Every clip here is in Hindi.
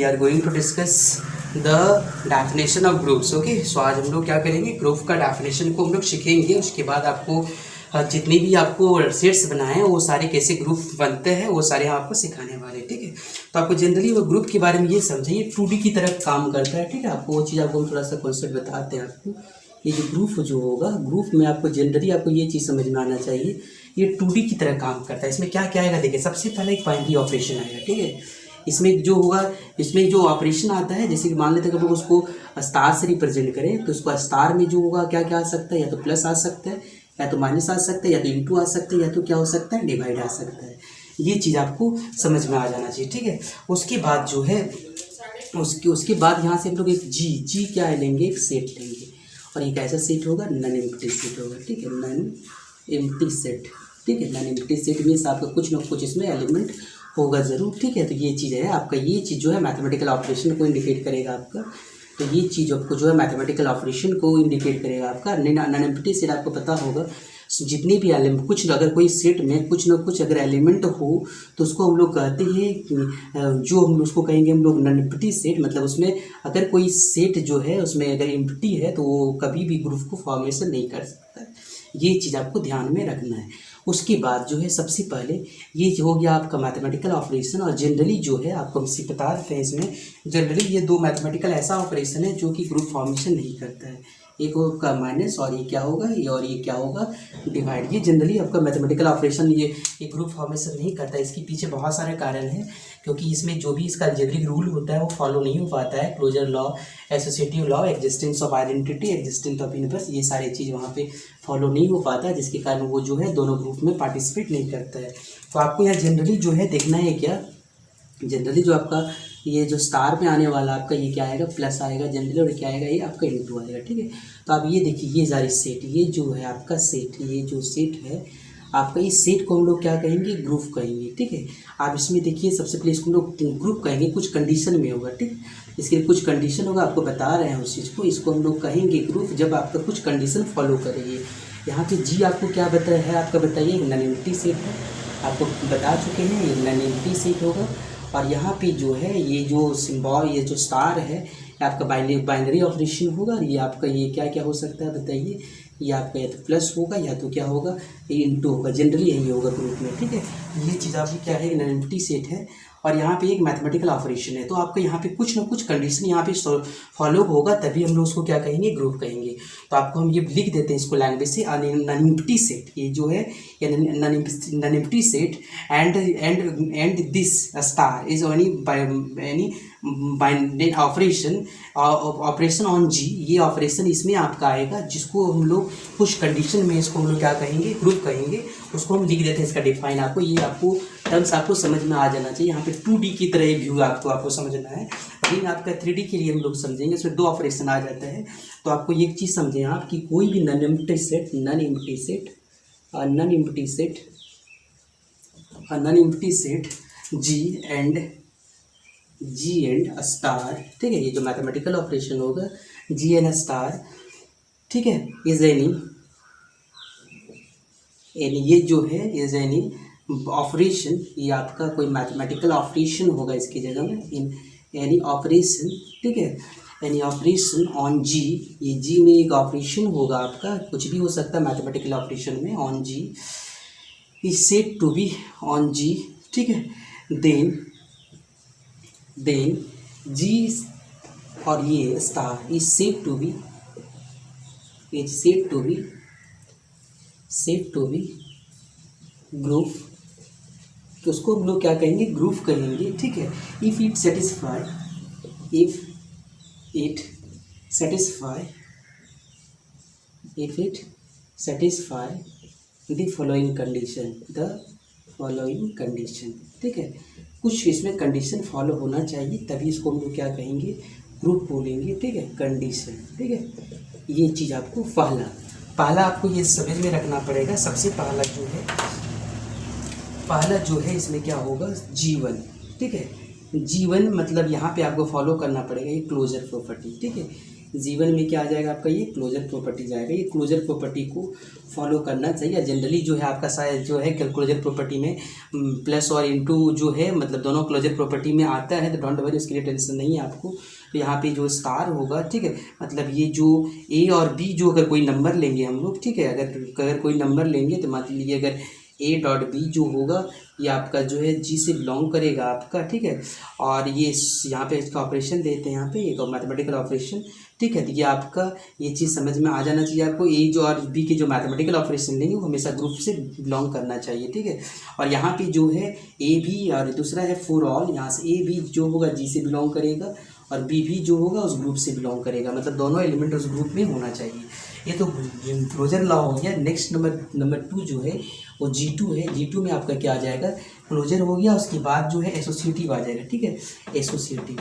Are going to discuss the definition of groups. Okay, so आज हम लोग क्या करेंगे, ग्रुप का डेफिनेशन को हम लोग सीखेंगे। उसके बाद आपको जितने भी आपको सेट्स बनाए हैं वो सारे कैसे ग्रुप बनते हैं वो सारे आपको सिखाने वाले, ठीक है। तो आपको जनरली वो ग्रुप के बारे में ये समझिए 2D की तरह काम करता है, ठीक है। आपको वो चीज़ आपको हम थोड़ा सा कॉन्सेप्ट बताते हैं। आपको ये जो ग्रुप जो होगा, ग्रुप में आपको जनरली आपको ये चीज़ समझ में आना चाहिए, ये 2D की तरह काम करता है। इसमें क्या क्या आएगा देखिए, सबसे पहले एक बाइनरी ऑपरेशन आएगा, ठीक है। इसमें जो होगा, इसमें जो ऑपरेशन आता है, जैसे कि मान लेते हैं कि हम लोग उसको स्टार से रिप्रेजेंट करें तो उसको स्टार में जो होगा क्या क्या आ सकता है, या तो प्लस आ सकता है, या तो माइनस आ सकता है, या तो इंटू आ सकता है, या तो क्या हो सकता है, डिवाइड आ सकता है। ये चीज़ आपको समझ में आ जाना चाहिए, ठीक है। उसके बाद जो है उसके बाद यहाँ से हम लोग एक जी क्या लेंगे, एक सेट लेंगे, और एक ऐसा सेट होगा नॉन एम्प्टी सेट होगा, ठीक है। नॉन एम्प्टी सेट, ठीक है। नॉन एम्प्टी सेट मीन्स आपका कुछ ना कुछ इसमें एलिमेंट होगा ज़रूर, ठीक है। तो ये चीज़ है आपका, ये चीज़ जो है मैथमेटिकल ऑपरेशन को इंडिकेट करेगा आपका। तो ये चीज़ आपको जो है मैथमेटिकल ऑपरेशन को इंडिकेट करेगा आपका। नॉन एम्प्टी सेट आपको पता होगा, जितने भी एलिमेंट, कुछ अगर कोई सेट में कुछ ना कुछ अगर एलिमेंट हो तो उसको हम लोग कहते हैं, जो हम उसको कहेंगे हम लोग नॉन एम्प्टी सेट। मतलब उसमें अगर कोई सेट जो है उसमें अगर एम्प्टी है तो वो कभी भी ग्रुप को फॉर्मेशन नहीं कर सकता है। ये चीज़ आपको ध्यान में रखना है। उसके बाद जो है सबसे पहले ये जो हो गया आपका मैथमेटिकल ऑपरेशन, और जनरली जो है आपको हम बता देते हैं, इसमें जनरली ये दो मैथमेटिकल ऐसा ऑपरेशन है जो कि ग्रुप फॉर्मेशन नहीं करता है। एक होगा माइनस, और ये क्या होगा, ये, और ये क्या होगा, डिवाइड। ये जनरली आपका मैथमेटिकल ऑपरेशन ये ग्रुप फॉर्मेशन नहीं करता है। इसके पीछे बहुत सारे कारण हैं, क्योंकि इसमें जो भी इसका अलजेब्रिक रूल होता है वो फॉलो नहीं हो पाता है। Closure law, associative law, existence of identity, existence of universe, ये सारी चीज़ वहाँ पे फॉलो नहीं हो पाता है, जिसके कारण वो जो है दोनों ग्रुप में पार्टिसिपेट नहीं करता है। तो आपको यहाँ जनरली जो है देखना है क्या, जनरली जो आपका ये जो स्टार में आने वाला आपका ये क्या आएगा, प्लस आएगा जनरली, और क्या आएगा, ये आपका इंटू आएगा, ठीक है। तो आप ये देखिए, ये सारी सेट, ये जो है आपका सेट, ये जो सेट है आपका, इस सेट को हम लोग क्या कहेंगे, ग्रुप कहेंगे, ठीक है। आप इसमें देखिए सबसे पहले इसको हम लोग ग्रुप कहेंगे, कुछ कंडीशन में होगा, ठीक। इसके लिए कुछ कंडीशन होगा, आपको बता रहे हैं उस चीज़ को। इसको हम लोग कहेंगे ग्रुप जब आपका कुछ कंडीशन फॉलो करेंगे। यहाँ पे जी आपको क्या बताया है, आपका बताइए एक नॉन एम्प्टी सेट है, आपको बता चुके हैं ये नॉन एम्प्टी सेट होगा। और यहाँ पे जो है ये जो सिंबल, ये जो स्टार है, आपका बाइनरी ऑपरेशन होगा। और ये आपका ये क्या क्या हो सकता है बताइए, ये आपका या तो प्लस होगा या तो क्या होगा, ये इंटू होगा, जनरली यही होगा ग्रुप में, ठीक है। ये चीज़ आपकी क्या है, नॉन एम्प्टी सेट है, और यहाँ पे एक मैथमेटिकल ऑपरेशन है। तो आपको यहाँ पे कुछ ना कुछ कंडीशन यहाँ पे फॉलो होगा, तभी हम लोग उसको क्या कहेंगे, ग्रुप कहेंगे। तो आपको हम ये लिख देते हैं इसको लैंग्वेज से, नॉन एम्प्टी सेट, ये जो है ये non empty set and this star is any binding operation on G. ये ऑपरेशन इसमें आपका आएगा, जिसको हम लोग कुछ कंडीशन में इसको हम लोग क्या कहेंगे, ग्रुप कहेंगे। उसको हम लिख देते हैं, इसका डिफाइन आपको, ये आपको टर्म्स आपको समझ में आ जाना चाहिए। यहाँ पे 2D की तरह व्यू आपको समझना है, लेकिन आपका 3D के लिए हम लोग समझेंगे, उसमें दो ऑपरेशन आ जाता है। तो आपको एक चीज़ समझें आप कि कोई भी non empty set G and star, ठीक है। ये जो मैथमेटिकल ऑपरेशन होगा जी एंड स्टार, ठीक है, इज एनी ये जो है इज एनी ऑपरेशन, ये आपका कोई मैथमेटिकल ऑपरेशन होगा इसकी जगह में, इन एनी ऑपरेशन, ठीक है, एनी ऑपरेशन ऑन जी। ये जी में एक ऑपरेशन होगा आपका, कुछ भी हो सकता है मैथमेटिकल ऑपरेशन में, on G is said to be on G, ठीक है। देन जी और ये star is said to be group. तो उसको हम लोग क्या कहेंगे, ग्रुप कहेंगे, ठीक है। If it satisfy the following condition, ठीक है। कुछ इसमें कंडीशन फॉलो होना चाहिए, तभी इसको हम लोग क्या कहेंगे, ग्रुप बोलेंगे, ठीक है, कंडीशन, ठीक है। ये चीज़ आपको पहला आपको ये समझ में रखना पड़ेगा। सबसे पहला जो है इसमें क्या होगा, G1, ठीक है। G1 मतलब यहाँ पे आपको फॉलो करना पड़ेगा ये क्लोजर प्रॉपर्टी, ठीक है। G1 में क्या आ जाएगा आपका, ये क्लोजर प्रॉपर्टी जाएगा। ये क्लोजर प्रॉपर्टी को फॉलो करना चाहिए। जनरली जो है आपका शायद जो है क्लोजर प्रॉपर्टी में प्लस और इनटू जो है मतलब दोनों क्लोजर प्रॉपर्टी में आता है, तो डोंट वरी, उसके लिए टेंशन नहीं है आपको। तो यहाँ पे जो स्टार होगा, ठीक है, मतलब ये जो ए और बी जो अगर कोई नंबर लेंगे हम लोग, ठीक है, अगर कोई नंबर लेंगे तो मान लीजिए अगर ए डॉट बी जो होगा ये आपका जो है जी से बिलोंग करेगा आपका, ठीक है। और ये यहाँ पे इसका ऑपरेशन देते हैं, यहाँ पे एक मैथमेटिकल ऑपरेशन, ठीक है। तो ये आपका ये चीज़ समझ में आ जाना चाहिए आपको। ए जो और बी के जो मैथमेटिकल ऑपरेशन लेंगे वो हमेशा ग्रुप से बिलोंग करना चाहिए, ठीक है। और यहाँ पे जो है ए भी और दूसरा है फॉर ऑल, यहाँ से ए भी जो होगा जी से बिलोंग करेगा और बी भी जो होगा उस ग्रुप से बिलोंग करेगा, मतलब दोनों एलिमेंट उस ग्रुप में होना चाहिए। ये तो क्लोजर लॉ हो गया। नेक्स्ट नंबर 2 जो है वो G2 है। G2 में आपका क्या आ जाएगा, क्लोजर हो गया, उसके बाद जो है एसोसिएटिव आ जाएगा, ठीक है। एसोसिएटिव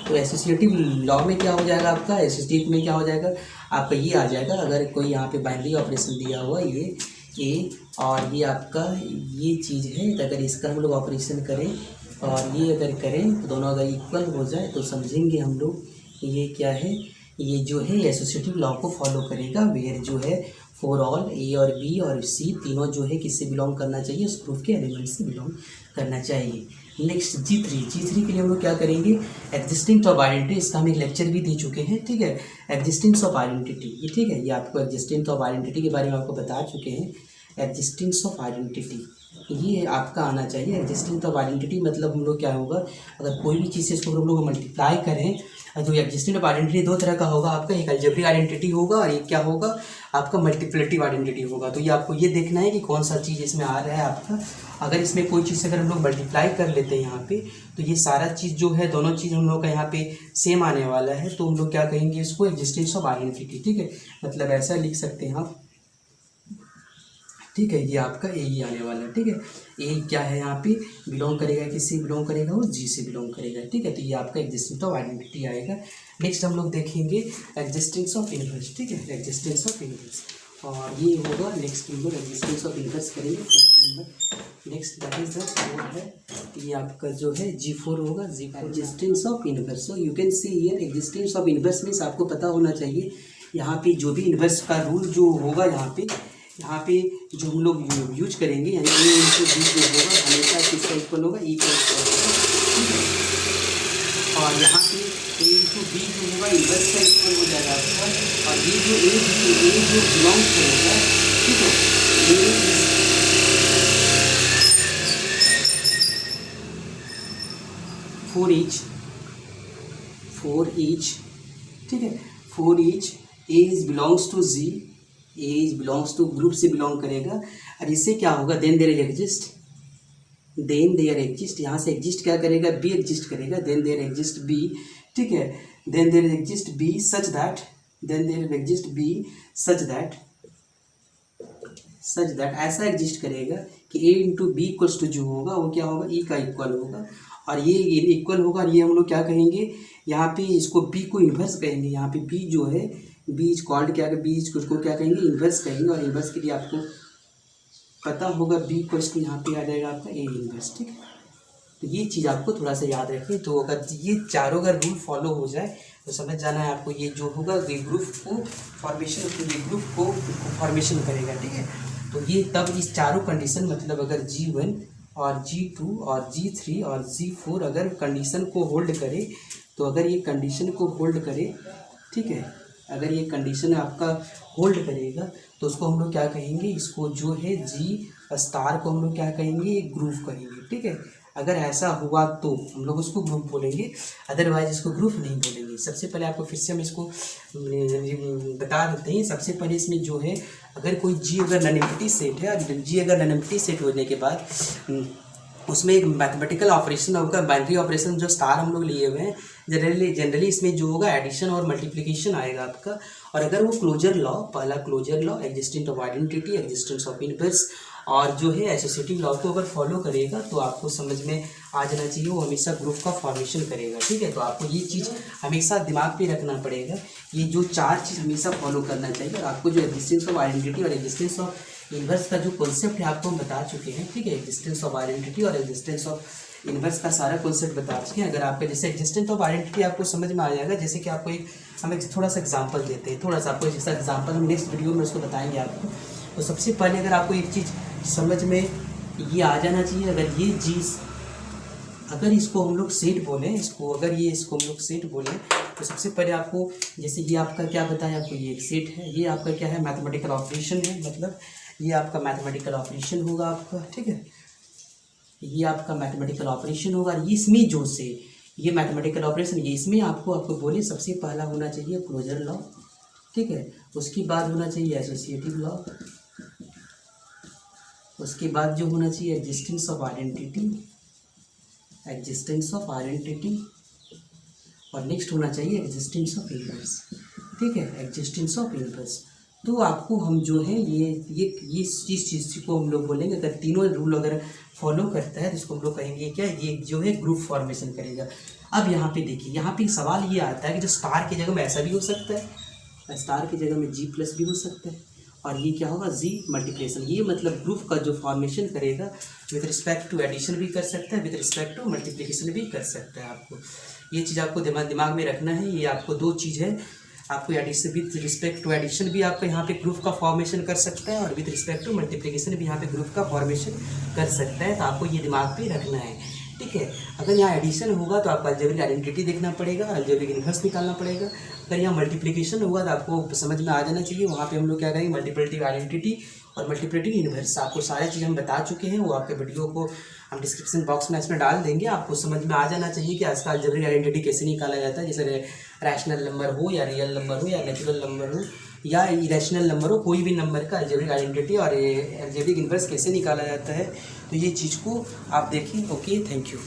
तो एसोसिएटिव लॉ में क्या हो जाएगा आपका, एसोसिएटिव में क्या हो जाएगा आपका, ये आ जाएगा। अगर कोई यहाँ पे बाइनरी ऑपरेशन दिया हुआ ये ए और ये आपका ये चीज़ है, तो अगर इसका हम लोग ऑपरेशन करें और ये अगर करें तो दोनों अगर इक्वल हो जाए तो समझेंगे हम लोग ये क्या है, ये जो है एसोसिएटिव लॉ को फॉलो करेगा। वेयर जो है फॉर ऑल ए और बी और सी तीनों जो है किससे बिलोंग करना चाहिए, उस ग्रुप के एलिमेंट से बिलोंग करना चाहिए। नेक्स्ट G3 के लिए हम लोग क्या करेंगे, एग्जिस्टेंस ऑफ आइडेंटिटी। इसका हम एक लेक्चर भी दे चुके हैं, ठीक है। एग्जिस्टेंस ऑफ आइडेंटिटी, ये ठीक है, ये आपको एग्जिस्टेंस ऑफ आइडेंटिटी के बारे में आपको बता चुके हैं। एग्जिस्टेंस ऑफ आइडेंटिटी ये आपका आना चाहिए। एग्जिस्टेंस ऑफ आइडेंटिटी मतलब हम लोग क्या होगा, अगर कोई भी चीज़ से इसको हम लोग मल्टीप्लाई करें, जो एग्जिस्टेंस ऑफ आइडेंटिटी दो तरह का होगा आपका, एक अलजेब्रिक आइडेंटिटी होगा और एक क्या होगा आपका मल्टीप्लिकेटिव आइडेंटिटी होगा। तो ये आपको ये देखना है कि कौन सा चीज़ इसमें आ रहा है आपका। अगर इसमें कोई चीज़ अगर हम लोग मल्टीप्लाई कर लेते हैं यहाँ पे, तो ये सारा चीज़ जो है दोनों चीज़ हम लोग का यहाँ पे सेम आने वाला है, तो हम लोग क्या कहेंगे इसको, एग्जिस्टेंस ऑफ आइडेंटिटी, ठीक है। मतलब ऐसा लिख सकते हैं आप, ठीक है। ये आपका ए ही आने वाला है, ठीक है। ए क्या है यहाँ पे बिलोंग करेगा, किससे बिलोंग करेगा, वो जी से बिलोंग करेगा, ठीक है। तो ये आपका एग्जिस्टेंस ऑफ आइडेंटिटी आएगा। नेक्स्ट हम लोग देखेंगे एग्जिस्टेंस ऑफ इनवर्स, ठीक है, एग्जिस्टेंस ऑफ इनवर्स। और ये होगा next number, existence of inverse करेंगे 4th number. Next that is the 4 है, ये आपका जो है G4 होगा। G4 existence of inverse. So you can see here existence of inverse means आपको पता होना चाहिए यहाँ पे जो भी इनवर्स का रूल जो होगा यहाँ पे जो हम लोग यूज करेंगे, यानी ए इंटू बी जो होगा हमेशा किसका इक्वल होगा, ई का इक्वल होगा। और यहाँ पे ए इंटू बी जो होगा इनवर्स का इक्वल हो जाएगा आपका। और ये जो ए जो बिलोंग करेगा, ठीक है, ए फॉर ईच, ठीक है, for each a is belongs to G, a is belongs to group से बिलोंग करेगा। और इससे क्या होगा, देन देयर एग्जिस्ट, यहाँ से एग्जिस्ट क्या करेगा, बी एग्जिस्ट करेगा, देन देयर एग्जिस्ट बी, ठीक है, then there exist b such that ऐसा एग्जिस्ट करेगा कि a into b equals to जो होगा वो क्या होगा, ई का इक्वल होगा। और ये इक्वल होगा, और ये हम लोग क्या कहेंगे यहाँ पे, इसको बी को इन्वर्स कहेंगे। यहाँ पे बी जो है बी इज कॉल्ड क्या, बी इज को क्या कहेंगे, इन्वर्स कहेंगे। और इन्वर्स के लिए आपको पता होगा बी इक्वल्स टू यहाँ पे आ जाएगा आपका ए इन्वर्स, ठीक है। तो ये चीज़ आपको थोड़ा सा याद रखें। तो अगर ये चारों अगर रूल फॉलो हो जाए तो समझ जाना है आपको, ये जो होगा ये ग्रुप को फॉर्मेशन करेगा, ठीक है। तो ये तब इस चारों कंडीशन मतलब अगर G1 और G2 और G3 और G4 अगर कंडीशन को होल्ड करे, तो अगर ये कंडीशन को होल्ड करे, ठीक है, अगर ये कंडीशन आपका होल्ड करेगा तो उसको हम लोग क्या कहेंगे, इसको जो है जी स्टार को हम लोग क्या कहेंगे, ग्रुप कहेंगे, ठीक है। अगर ऐसा हुआ तो हम लोग उसको ग्रुप बोलेंगे, अदरवाइज इसको ग्रुप नहीं बोलेंगे। सबसे पहले आपको फिर से हम इसको बता देते हैं। सबसे पहले इसमें जो है अगर कोई जी अगर नॉन एम्प्टी सेट है, और जी अगर नॉन एम्प्टी सेट होने के बाद उसमें एक मैथमेटिकल ऑपरेशन होगा, बाइनरी ऑपरेशन जो स्टार हम लोग लिए हुए हैं, जनरली इसमें जो होगा एडिशन और मल्टीप्लिकेशन आएगा आपका। और अगर वो क्लोजर लॉ, पहला closure law, existence of identity, existence of inverse और जो है एसोसिएटिव लॉ को अगर फॉलो करेगा तो आपको समझ में आ जाना चाहिए वो हमेशा ग्रुप का फॉर्मेशन करेगा, ठीक है। तो आपको ये चीज़ हमेशा दिमाग पे रखना पड़ेगा, ये जो 4 चीज़ हमेशा फॉलो करना चाहिए। और आपको जो एग्जिस्टेंस ऑफ आइडेंटिटी और एग्जिस्टेंस ऑफ इनवर्स का जो कॉन्सेप्ट है आपको हम बता चुके हैं, ठीक है। एग्जिस्टेंस ऑफ आइडेंटिटी और एग्जिस्टेंस ऑफ इन्वर्स का सारा कॉन्सेप्ट बता चुके हैं। अगर आपका जैसे एग्जिस्टेंस ऑफ आइडेंटिटी आपको समझ में आ जाएगा, जैसे कि आपको हम एक थोड़ा सा एग्जांपल देते हैं, थोड़ा सा आपको जैसा एग्जांपल हम नेक्स्ट वीडियो में उसको बताएंगे आपको। तो सबसे पहले अगर आपको एक चीज़ समझ में ये आ जाना चाहिए, अगर ये चीज़ अगर इसको हम लोग सेट बोलें, इसको हम लोग सेट बोलें, तो सबसे पहले आपको जैसे ये आपका क्या बताया आपको, ये एक सेट है, ये आपका क्या है, मैथमेटिकल ऑपरेशन है, मतलब ये आपका मैथमेटिकल ऑपरेशन होगा आपका, ठीक है, ये आपका मैथमेटिकल ऑपरेशन होगा। और इसमें जो से ये मैथमेटिकल ऑपरेशन, ये इसमें आपको बोले सबसे पहला होना चाहिए क्लोजर लॉ, ठीक है, उसके बाद होना चाहिए एसोसिएटिव लॉ, उसके बाद जो होना चाहिए एग्जिस्टेंस ऑफ आइडेंटिटी, और नेक्स्ट होना चाहिए एग्जिस्टेंस ऑफ इन्वर्स, ठीक है, एग्जिस्टेंस ऑफ इन्वर्स। तो आपको हम जो है ये इस चीज़ को हम लोग बोलेंगे, अगर तीनों रूल अगर फॉलो करता है तो इसको हम लोग कहेंगे क्या, ये जो है ग्रुप फॉर्मेशन करेगा। अब यहाँ पे देखिए, यहाँ पे सवाल ये आता है कि जो स्टार की जगह में ऐसा भी हो सकता है, स्टार की जगह में G+ भी हो सकता है, और ये क्या होगा Z मल्टीप्लिकेशन, ये मतलब ग्रुप का जो फॉर्मेशन करेगा विद रिस्पेक्ट टू एडिशन भी कर सकता है, विद रिस्पेक्ट टू मल्टीप्लिकेशन भी कर सकता है। आपको ये चीज़ आपको दिमाग में रखना है। ये आपको दो चीज़ है, आपको addition with respect to addition भी आपका यहाँ पे ग्रुप का फॉर्मेशन कर सकता है, और विद रिस्पेक्ट टू मल्टीप्लिकेशन भी यहाँ पे ग्रुप का फॉर्मेशन कर सकता है। तो आपको ये दिमाग पे रखना है, ठीक है। अगर यहाँ एडिशन होगा तो आपको अलजेब्रिक आइडेंटिटी देखना पड़ेगा, अलजेब्रिक इन्वर्स निकालना पड़ेगा। अगर यहाँ मल्टीप्लिकेशन होगा तो आपको समझ में आ जाना चाहिए, वहाँ पे हम लोग क्या करेंगे, मल्टीप्लिकेटिव आइडेंटिटी और मल्टीप्लिकेटिव इन्वर्स। आपको सारी चीज़ हम बता चुके हैं, वो आपके वीडियो को हम डिस्क्रिप्शन बॉक्स में इसमें डाल देंगे। आपको समझ में आ जाना चाहिए कि आज का अलजेब्रिक आइडेंटिटी कैसे निकाला जाता है, जैसे रैशनल नंबर हो या रियल नंबर हो या नेचुरल नंबर हो या इरेशनल नंबर हो, कोई भी नंबर का अलजेब्रिक आइडेंटिटी और अलजेब्रिक इन्वर्स कैसे निकाला जाता है। तो ये चीज़ को आप देखिए। Okay, thank you.